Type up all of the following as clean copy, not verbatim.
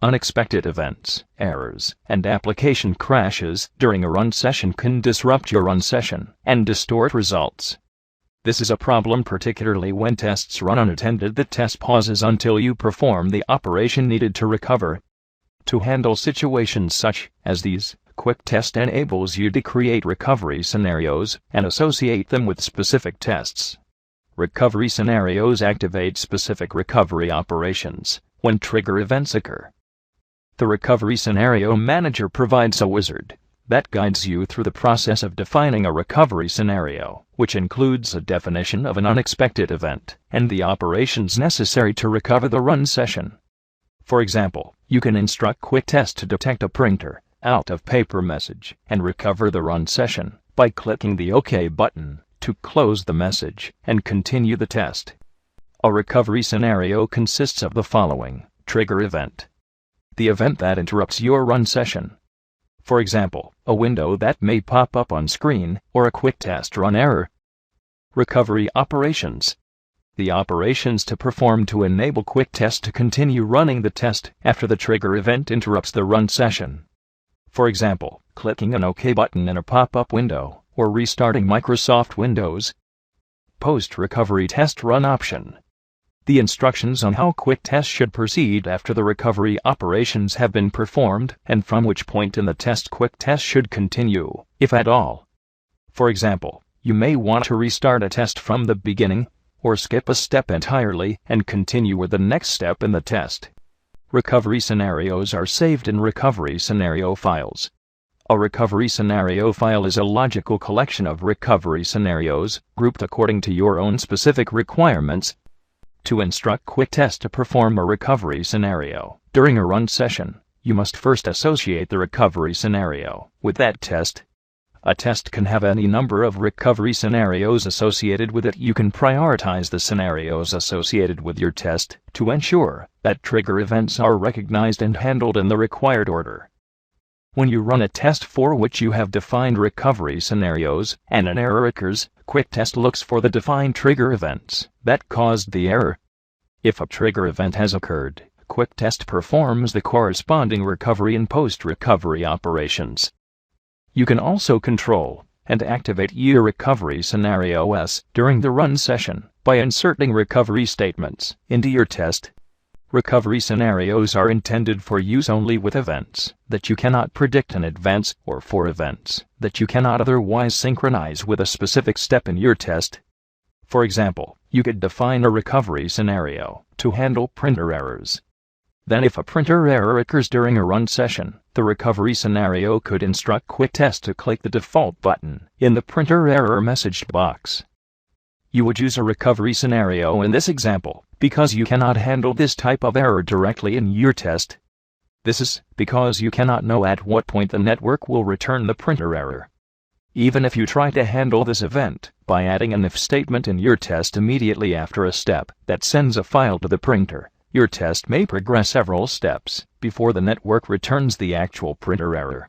Unexpected events, errors, and application crashes during a run session can disrupt your run session and distort results. This is a problem particularly when tests run unattended. The test pauses until you perform the operation needed to recover. To handle situations such as these, Quick Test enables you to create recovery scenarios and associate them with specific tests. Recovery scenarios activate specific recovery operations when trigger events occur. The Recovery Scenario Manager provides a wizard that guides you through the process of defining a recovery scenario, which includes a definition of an unexpected event and the operations necessary to recover the run session. For example, you can instruct Quick Test to detect a printer out of paper message and recover the run session by clicking the OK button to close the message and continue the test. A recovery scenario consists of the following: trigger event, the event that interrupts your run session. For example, a window that may pop up on screen or a quick test run error. Recovery operations, the operations to perform to enable Quick Test to continue running the test after the trigger event interrupts the run session. For example, clicking an OK button in a pop-up window or restarting Microsoft Windows. Post-recovery test run option, the instructions on how Quick Test should proceed after the recovery operations have been performed and from which point in the test Quick Test should continue, if at all. For example, you may want to restart a test from the beginning, or skip a step entirely and continue with the next step in the test. Recovery scenarios are saved in recovery scenario files. A recovery scenario file is a logical collection of recovery scenarios, grouped according to your own specific requirements. To instruct Quick Test to perform a recovery scenario during a run session, you must first associate the recovery scenario with that test. A test can have any number of recovery scenarios associated with it. You can prioritize the scenarios associated with your test to ensure that trigger events are recognized and handled in the required order. When you run a test for which you have defined recovery scenarios and an error occurs, Quick Test looks for the defined trigger events that caused the error. If a trigger event has occurred, Quick Test performs the corresponding recovery and post-recovery operations. You can also control and activate your recovery scenarios during the run session by inserting recovery statements into your test. Recovery scenarios are intended for use only with events that you cannot predict in advance or for events that you cannot otherwise synchronize with a specific step in your test. For example, you could define a recovery scenario to handle printer errors. Then if a printer error occurs during a run session, the recovery scenario could instruct Quick Test to click the default button in the printer error message box. You would use a recovery scenario in this example because you cannot handle this type of error directly in your test. This is because you cannot know at what point the network will return the printer error. Even if you try to handle this event by adding an if statement in your test immediately after a step that sends a file to the printer, your test may progress several steps before the network returns the actual printer error.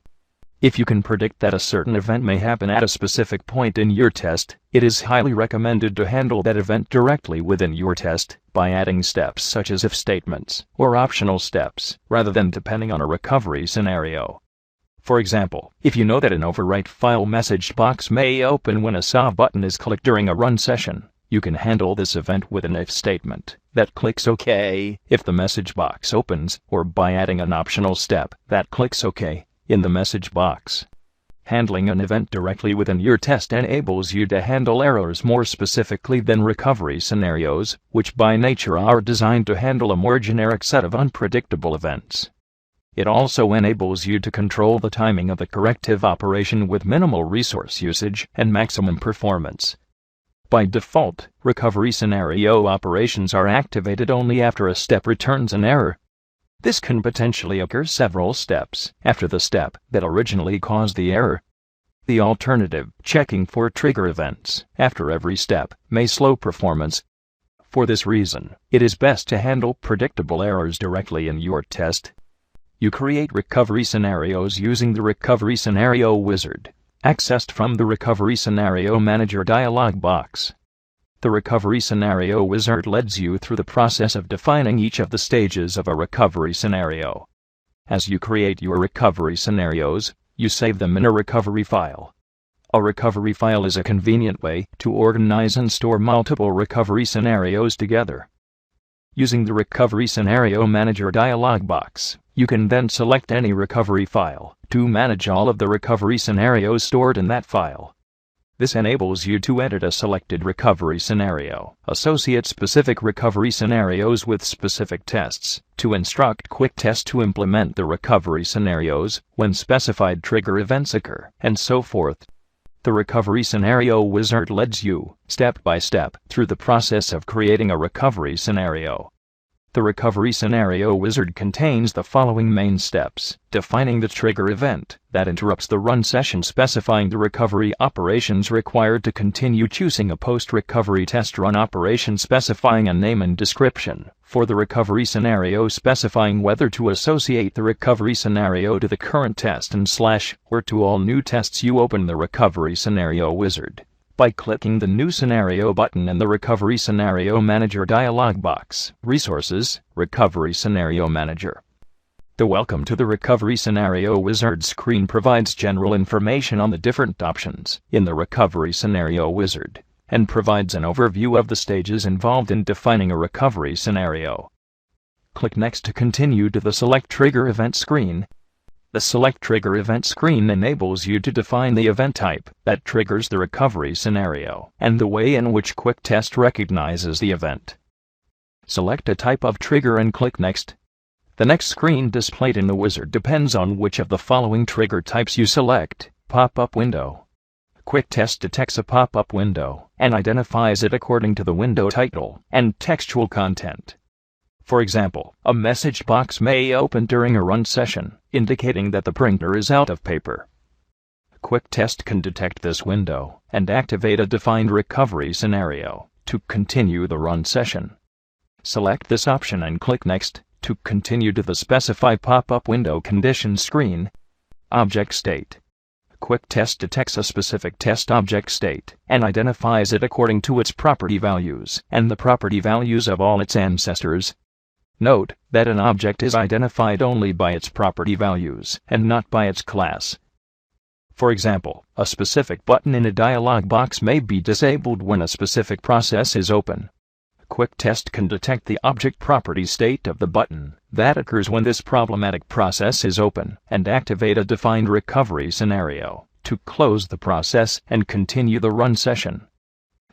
If you can predict that a certain event may happen at a specific point in your test, it is highly recommended to handle that event directly within your test by adding steps such as if statements or optional steps, rather than depending on a recovery scenario. For example, if you know that an overwrite file message box may open when a SOV button is clicked during a run session, you can handle this event with an if statement that clicks OK if the message box opens, or by adding an optional step that clicks OK in the message box. Handling an event directly within your test enables you to handle errors more specifically than recovery scenarios, which by nature are designed to handle a more generic set of unpredictable events. It also enables you to control the timing of the corrective operation with minimal resource usage and maximum performance. By default, recovery scenario operations are activated only after a step returns an error. This can potentially occur several steps after the step that originally caused the error. The alternative, checking for trigger events after every step, may slow performance. For this reason, it is best to handle predictable errors directly in your test. You create recovery scenarios using the Recovery Scenario Wizard, accessed from the Recovery Scenario Manager dialog box. The Recovery Scenario Wizard leads you through the process of defining each of the stages of a recovery scenario. As you create your recovery scenarios, you save them in a recovery file. A recovery file is a convenient way to organize and store multiple recovery scenarios together. Using the Recovery Scenario Manager dialog box, you can then select any recovery file to manage all of the recovery scenarios stored in that file. This enables you to edit a selected recovery scenario, associate specific recovery scenarios with specific tests, to instruct quick tests to implement the recovery scenarios when specified trigger events occur, and so forth. The Recovery Scenario Wizard leads you, step by step, through the process of creating a recovery scenario. The Recovery Scenario Wizard contains the following main steps: defining the trigger event that interrupts the run session, specifying the recovery operations required to continue, choosing a post-recovery test run operation, specifying a name and description for the recovery scenario, specifying whether to associate the recovery scenario to the current test and / or to all new tests. You open the Recovery Scenario Wizard by clicking the New Scenario button in the Recovery Scenario Manager dialog box. Resources: Recovery Scenario Manager. The Welcome to the Recovery Scenario Wizard screen provides general information on the different options in the Recovery Scenario Wizard, and provides an overview of the stages involved in defining a recovery scenario. Click Next to continue to the Select Trigger Event screen. The Select Trigger Event screen enables you to define the event type that triggers the recovery scenario and the way in which Quick Test recognizes the event. Select a type of trigger and click Next. The next screen displayed in the wizard depends on which of the following trigger types you select. Pop-up window. Quick Test detects a pop-up window and identifies it according to the window title and textual content. For example, a message box may open during a run session, indicating that the printer is out of paper. Quick Test can detect this window and activate a defined recovery scenario to continue the run session. Select this option and click Next to continue to the Specify Pop-up Window Condition screen. Object State. Quick Test detects a specific test object state and identifies it according to its property values and the property values of all its ancestors. Note that an object is identified only by its property values and not by its class. For example, a specific button in a dialog box may be disabled when a specific process is open. Quick Test can detect the object property state of the button that occurs when this problematic process is open and activate a defined recovery scenario to close the process and continue the run session.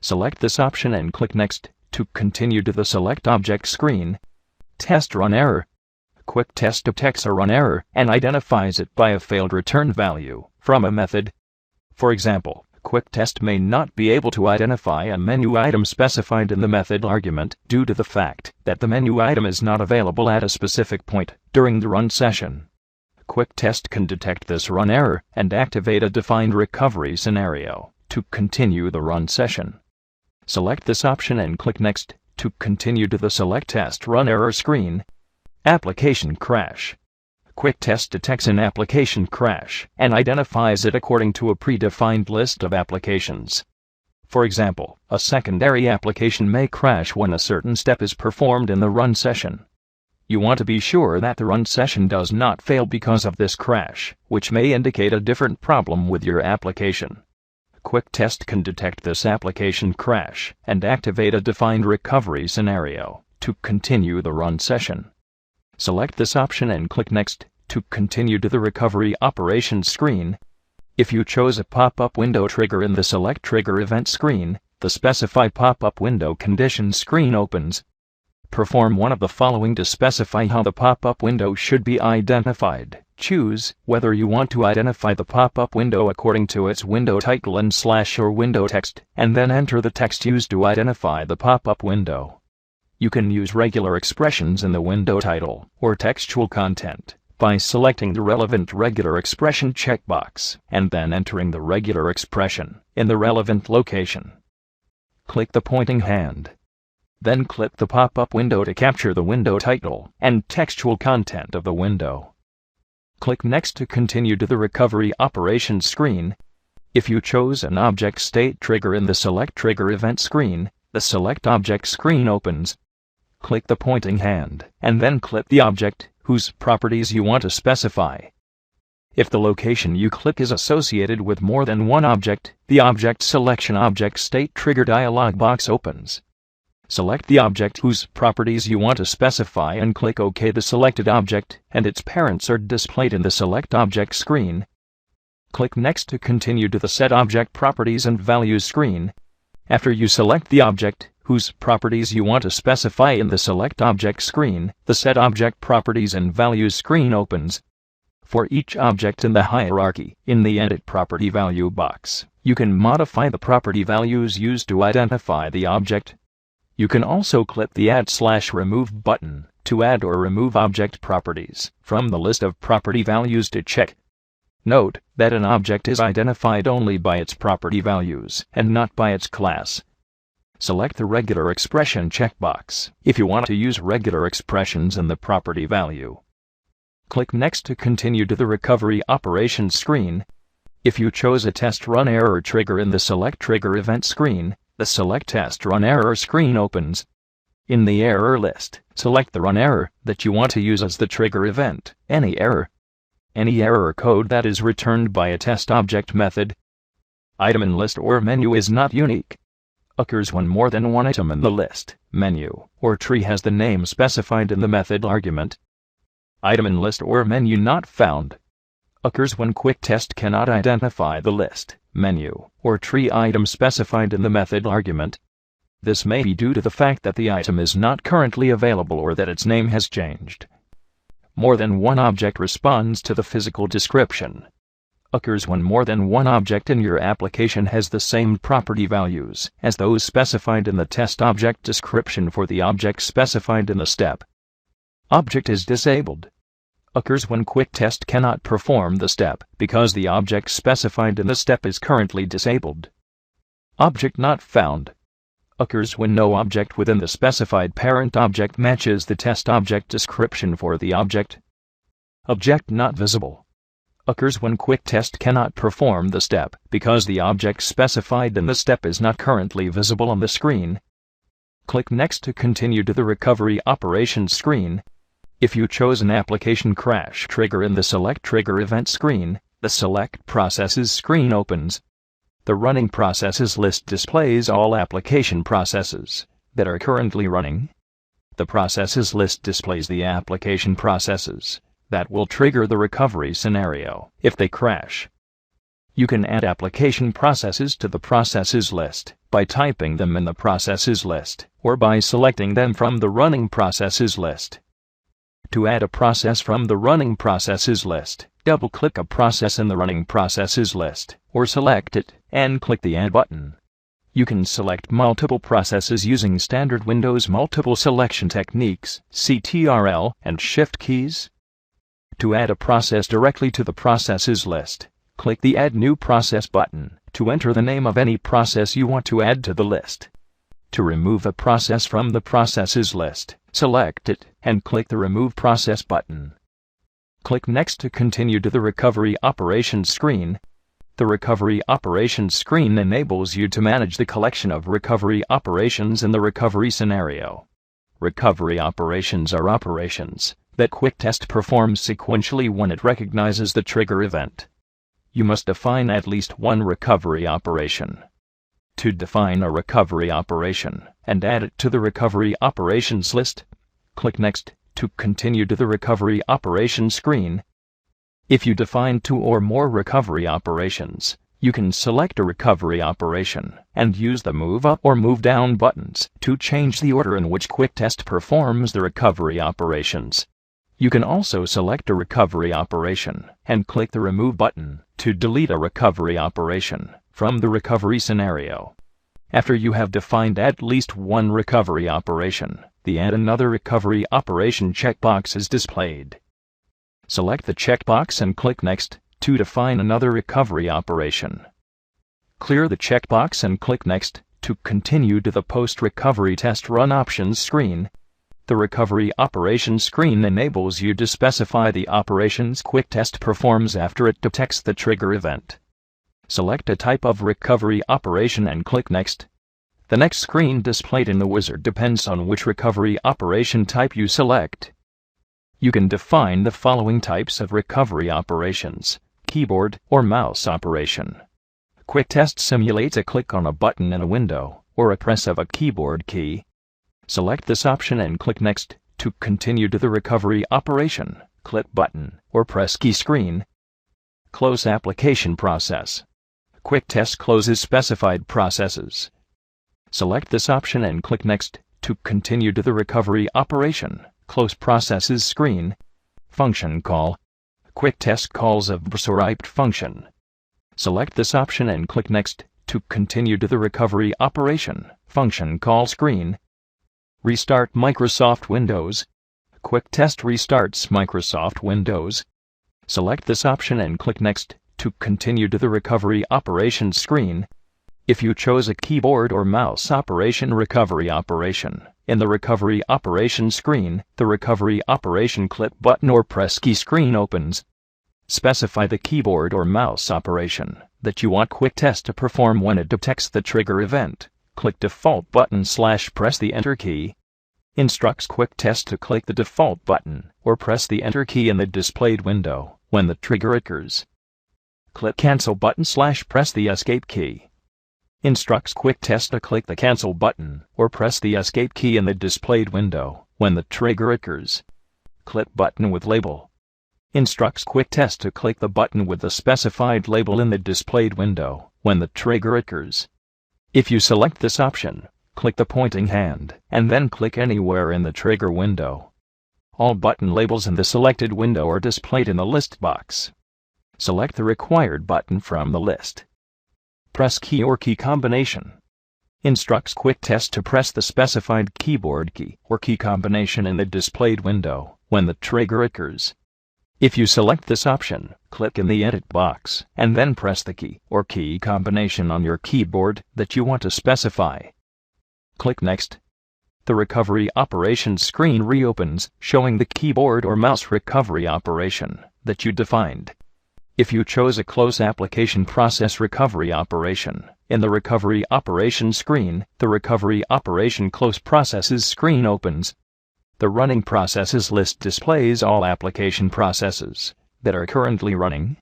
Select this option and click Next to continue to the Select Object screen. Test run error. Quick Test detects a run error and identifies it by a failed return value from a method. For example, Quick Test may not be able to identify a menu item specified in the method argument due to the fact that the menu item is not available at a specific point during the run session. Quick Test can detect this run error and activate a defined recovery scenario to continue the run session. Select this option and click Next to continue to the Select Test Run Error screen. Application crash. Quick Test detects an application crash and identifies it according to a predefined list of applications. For example, a secondary application may crash when a certain step is performed in the run session. You want to be sure that the run session does not fail because of this crash, which may indicate a different problem with your application. Quick Test can detect this application crash and activate a defined recovery scenario to continue the run session. Select this option and click Next to continue to the recovery operations screen. If you chose a pop-up window trigger in the Select Trigger Event screen, the Specify Pop-up Window Condition screen opens. Perform one of the following to specify how the pop-up window should be identified. Choose whether you want to identify the pop-up window according to its window title and / or window text, and then enter the text used to identify the pop-up window. You can use regular expressions in the window title or textual content by selecting the relevant regular expression checkbox and then entering the regular expression in the relevant location. Click the pointing hand. Then click the pop-up window to capture the window title and textual content of the window. Click Next to continue to the recovery operations screen. If you chose an object state trigger in the Select Trigger Event screen, the Select Object screen opens. click the pointing hand, and then click the object whose properties you want to specify. If the location you click is associated with more than one object, the Object Selection Object State Trigger dialog box opens. Select the object whose properties you want to specify and click OK. The selected object and its parents are displayed in the Select Object screen. Click Next to continue to the Set Object Properties and Values screen. After you select the object whose properties you want to specify in the Select Object screen, the Set Object Properties and Values screen opens. For each object in the hierarchy, in the Edit Property Value box, you can modify the property values used to identify the object. You can also click the Add/Remove button to add or remove object properties from the list of property values to check. Note that an object is identified only by its property values and not by its class. Select the Regular Expression checkbox if you want to use regular expressions in the property value. Click Next to continue to the Recovery Operations screen. If you chose a Test Run Error trigger in the Select Trigger Event screen, the Select Test Run Error screen opens. In the error list, select the run error that you want to use as the trigger event. Any error code that is returned by a test object method. Item in list or menu is not unique. Occurs when more than one item in the list, menu, or tree has the name specified in the method argument. Item in list or menu not found. Occurs when Quick Test cannot identify the list, menu, or tree item specified in the method argument. This may be due to the fact that the item is not currently available or that its name has changed. More than one object responds to the physical description. Occurs when more than one object in your application has the same property values as those specified in the test object description for the object specified in the step. Object is disabled. Occurs when Quick Test cannot perform the step because the object specified in the step is currently disabled. Object not found. Occurs when no object within the specified parent object matches the test object description for the object. Object not visible. Occurs when Quick Test cannot perform the step because the object specified in the step is not currently visible on the screen. Click Next to continue to the Recovery Operations screen. If you chose an application crash trigger in the Select Trigger Event screen, the Select Processes screen opens. The Running Processes list displays all application processes that are currently running. The Processes list displays the application processes that will trigger the recovery scenario if they crash. You can add application processes to the Processes list by typing them in the Processes list or by selecting them from the Running Processes list. To add a process from the Running Processes list, double-click a process in the Running Processes list, or select it, and click the Add button. You can select multiple processes using standard Windows multiple selection techniques, CTRL and Shift keys. To add a process directly to the Processes list, click the Add New Process button to enter the name of any process you want to add to the list. To remove a process from the Processes list, select it and click the Remove Process button. Click Next to continue to the Recovery Operations screen. The Recovery Operations screen enables you to manage the collection of recovery operations in the recovery scenario. Recovery operations are operations that Quick Test performs sequentially when it recognizes the trigger event. You must define at least one recovery operation. To define a recovery operation and add it to the Recovery Operations list, click Next to continue to the Recovery Operations screen. If you define two or more recovery operations, you can select a recovery operation and use the Move Up or Move Down buttons to change the order in which Quick Test performs the recovery operations. You can also select a recovery operation and click the Remove button to delete a recovery operation from the recovery scenario. After you have defined at least one recovery operation, the Add Another Recovery Operation checkbox is displayed. Select the checkbox and click Next to define another recovery operation. Clear the checkbox and click Next to continue to the Post-Recovery Test Run Options screen. The Recovery Operations screen enables you to specify the operations Quick Test performs after it detects the trigger event. Select a type of recovery operation and click Next. The next screen displayed in the wizard depends on which recovery operation type you select. You can define the following types of recovery operations: keyboard or mouse operation. Quick test simulates a click on a button in a window, or a press of a keyboard key. Select this option and click Next. To continue to the recovery operation, click button or press key screen. Close application process. Quick test closes specified processes. Select this option and click Next. To continue to the recovery operation, close processes screen. Function call. Quick test calls a prescribed function. Select this option and click Next. To continue to the recovery operation, function call screen. Restart Microsoft Windows. Quick test restarts Microsoft Windows. Select this option and click Next. To continue to the recovery operation screen. If you chose a keyboard or mouse operation recovery operation, in the recovery operation screen, the recovery operation click button or press key screen opens. Specify the keyboard or mouse operation that you want Quick Test to perform when it detects the trigger event. Click Default button / press the Enter key. Instructs Quick Test to click the Default button or press the Enter key in the displayed window when the trigger occurs. Click Cancel button / press the Escape key. Instructs Quick Test to click the Cancel button or press the Escape key in the displayed window when the trigger occurs. Click Button with Label. Instructs Quick Test to click the button with the specified label in the displayed window when the trigger occurs. If you select this option, click the pointing hand and then click anywhere in the trigger window. All button labels in the selected window are displayed in the list box. Select the required button from the list. Press key or key combination. Instructs Quick Test to press the specified keyboard key or key combination in the displayed window when the trigger occurs. If you select this option, click in the Edit box and then press the key or key combination on your keyboard that you want to specify. Click Next. The recovery operations screen reopens, showing the keyboard or mouse recovery operation that you defined. If you chose a close application process recovery operation, in the recovery operation screen, the recovery operation close processes screen opens. The running processes list displays all application processes that are currently running.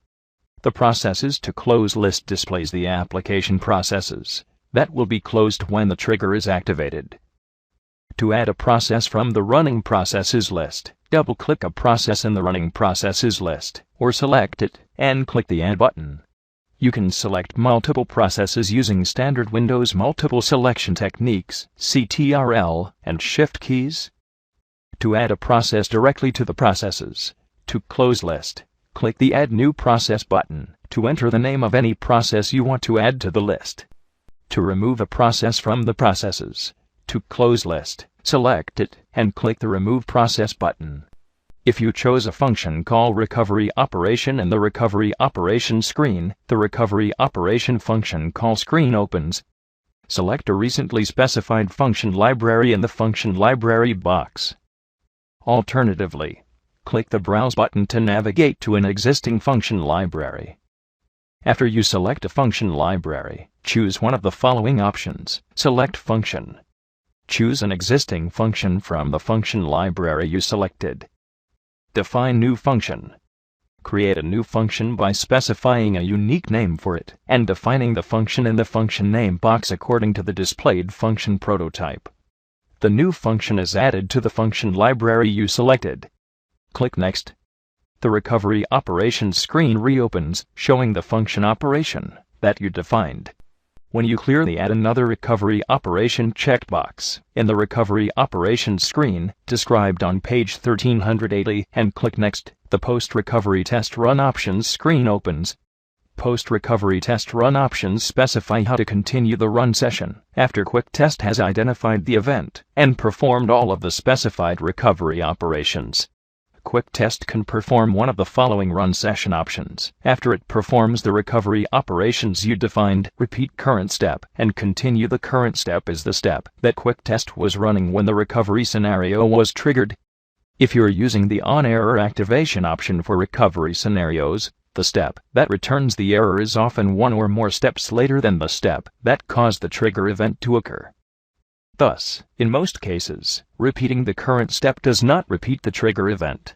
The processes to close list displays the application processes that will be closed when the trigger is activated. To add a process from the running processes list, double-click a process in the running processes list, or select it and click the Add button. You can select multiple processes using standard Windows multiple selection techniques, CTRL and Shift keys. To add a process directly to the processes, to close list, click the Add New Process button to enter the name of any process you want to add to the list. To remove a process from the processes, to close list, select it and click the Remove Process button. If you chose a function call recovery operation in the recovery operation screen, the recovery operation function call screen opens. Select a recently specified function library in the function library box. Alternatively, click the Browse button to navigate to an existing function library. After you select a function library, choose one of the following options. Select function. Choose an existing function from the function library you selected. Define new function. Create a new function by specifying a unique name for it and defining the function in the function name box according to the displayed function prototype. The new function is added to the function library you selected. Click Next. The recovery operations screen reopens, showing the function operation that you defined. When you clear the Add Another Recovery Operation checkbox in the recovery operations screen described on page 1380 and click Next, the Post-Recovery Test Run Options screen opens. Post-recovery test run options specify how to continue the run session after Quick Test has identified the event and performed all of the specified recovery operations. Quick Test can perform one of the following run session options after it performs the recovery operations you defined. Repeat current step and continue the current step is the step that Quick Test was running when the recovery scenario was triggered. If you're using the on-error activation option for recovery scenarios, the step that returns the error is often one or more steps later than the step that caused the trigger event to occur. Thus, in most cases, repeating the current step does not repeat the trigger event.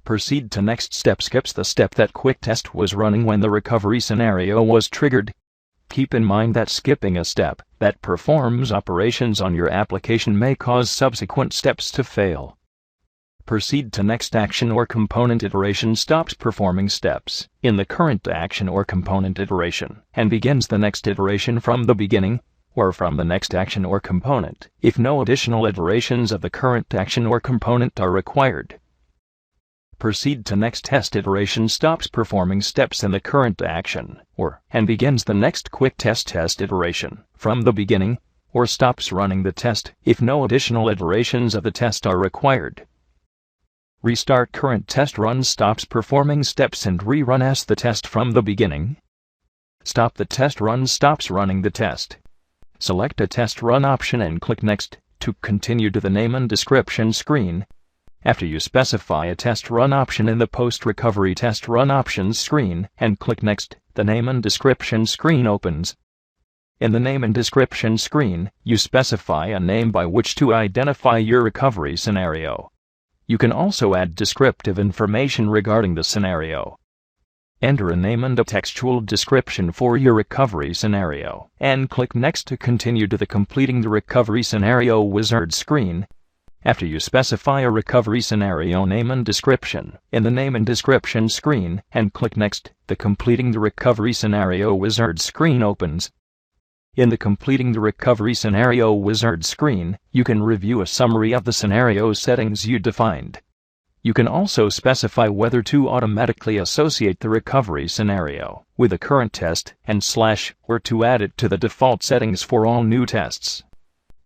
Proceed to next step skips the step that quick test was running when the recovery scenario was triggered. Keep in mind that skipping a step that performs operations on your application may cause subsequent steps to fail. Proceed to next action or component iteration stops performing steps in the current action or component iteration and begins the next iteration from the beginning or from the next action or component if no additional iterations of the current action or component are required. Proceed to next test iteration stops performing steps in the current action or and begins the next quick test iteration from the beginning or stops running the test if no additional iterations of the test are required. Restart current test run stops performing steps and rerun as the test from the beginning. Stop the test run stops running the test. Select a test run option and click Next to continue to the name and description screen. After you specify a test run option in the post-recovery test run options screen and click Next, the name and description screen opens. In the name and description screen, you specify a name by which to identify your recovery scenario. You can also add descriptive information regarding the scenario. Enter a name and a textual description for your recovery scenario, and click Next to continue to the Completing the Recovery Scenario wizard screen. After you specify a recovery scenario name and description in the name and description screen and click Next, the Completing the Recovery Scenario wizard screen opens. In the Completing the Recovery Scenario wizard screen, you can review a summary of the scenario settings you defined. You can also specify whether to automatically associate the recovery scenario with a current test and / or to add it to the default settings for all new tests.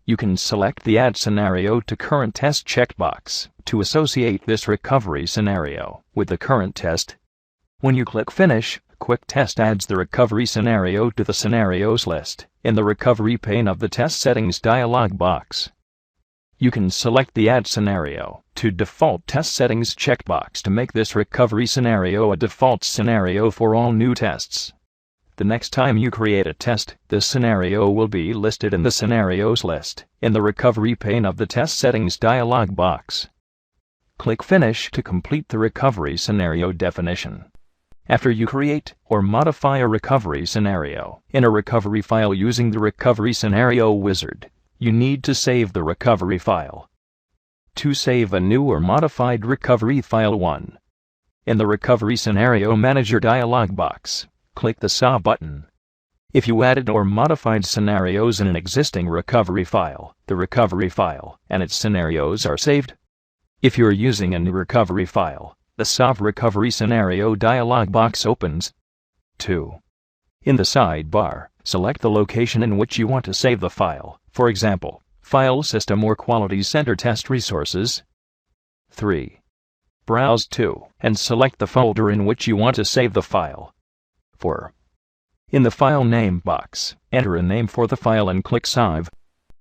You can select the Add Scenario to Current Test checkbox to associate this recovery scenario with the current test. When you click Finish, Quick Test adds the recovery scenario to the scenarios list in the recovery pane of the Test Settings dialog box. You can select the Add Scenario to Default Test Settings checkbox to make this recovery scenario a default scenario for all new tests. The next time you create a test, this scenario will be listed in the Scenarios list in the recovery pane of the Test Settings dialog box. Click Finish to complete the recovery scenario definition. After you create or modify a recovery scenario in a recovery file using the Recovery Scenario wizard, you need to save the recovery file. To save a new or modified recovery file 1. In the Recovery Scenario Manager dialog box, click the SAW button. If you added or modified scenarios in an existing recovery file, the recovery file and its scenarios are saved. If you're using a new recovery file, the SAW Recovery Scenario dialog box opens. 2. In the sidebar, select the location in which you want to save the file, for example, File System or Quality Center Test Resources. 3. Browse to and select the folder in which you want to save the file. 4. In the File Name box, enter a name for the file and click Save.